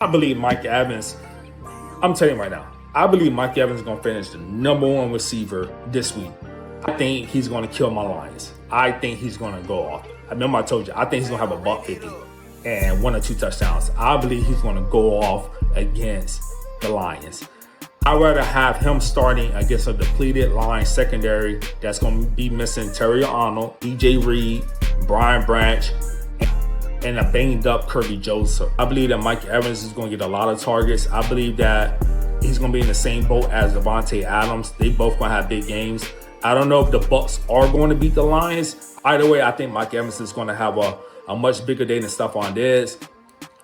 I believe Mike Evans, I'm telling you right now, I believe Mike Evans is going to finish the #1 receiver this week. I think he's going to kill my Lions. I think he's going to go off. I remember I told you, I think he's going to have a $150 and 1 or 2 touchdowns. I believe he's going to go off against the Lions. I'd rather have him starting against a depleted Lions secondary that's going to be missing Terry Arnold, DJ Reed, Brian Branch, and a banged up Kirby Joseph. I believe that Mike Evans is going to get a lot of targets. I believe that he's going to be in the same boat as Devontae Adams. They both going to have big games. I don't know if the Bucs are going to beat the Lions. Either way, I think Mike Evans is going to have a much bigger day than Stefon Diggs.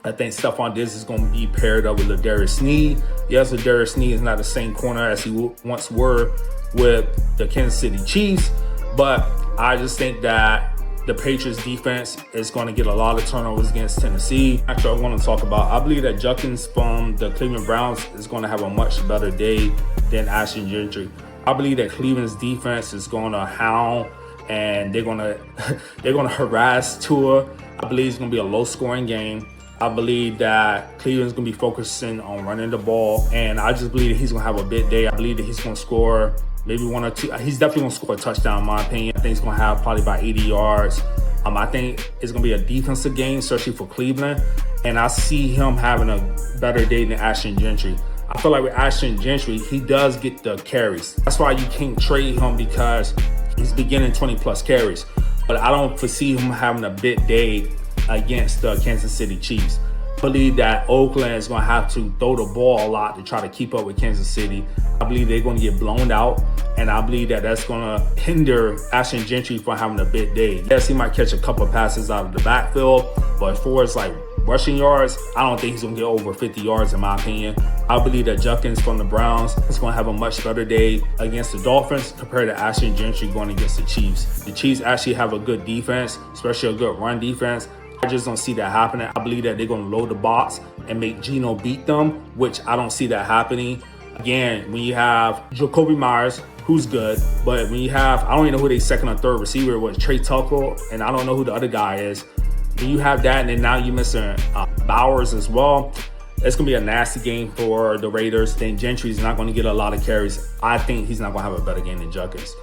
I think Stefon Diggs is going to be paired up with Ladarius Sneed. Yes, Ladarius Sneed is not the same corner as he once were with the Kansas City Chiefs, but I just think that the Patriots defense is going to get a lot of turnovers against Tennessee. Actually, I want to talk about, I believe that Judkins from the Cleveland Browns is going to have a much better day than Ashton Jeanty. I believe that Cleveland's defense is going to hound and they're going to harass Tua. I believe it's going to be a low-scoring game. I believe that Cleveland's going to be focusing on running the ball, and I just believe that he's going to have a big day. I believe that he's going to score maybe 1 or 2. He's definitely going to score a touchdown, in my opinion. I think he's going to have probably about 80 yards. I think it's going to be a defensive game, especially for Cleveland, and I see him having a better day than Ashton Jeanty. I feel like with Ashton Jeanty, he does get the carries. That's why you can't trade him, because he's beginning 20-plus carries. But I don't foresee him having a big day against the Kansas City Chiefs. I believe that Oakland is going to have to throw the ball a lot to try to keep up with Kansas City. I believe they're going to get blown out, and I believe that that's going to hinder Ashton Jeanty from having a big day. Yes, he might catch a couple of passes out of the backfield, but as far as like rushing yards, I don't think he's going to get over 50 yards in my opinion. I believe that Judkins from the Browns is going to have a much better day against the Dolphins compared to Ashton Jeanty going against the Chiefs. The Chiefs actually have a good defense, especially a good run defense. I just don't see that happening. I believe that they're going to load the box and make Geno beat them, which I don't see that happening. Again, when you have Jacoby Myers, who's good, but when you have, I don't even know who their second or third receiver was, Trey Tucker, and I don't know who the other guy is. When you have that, and then now you're missing Bowers as well, it's going to be a nasty game for the Raiders. Then Gentry's not going to get a lot of carries. I think he's not going to have a better game than Judkins.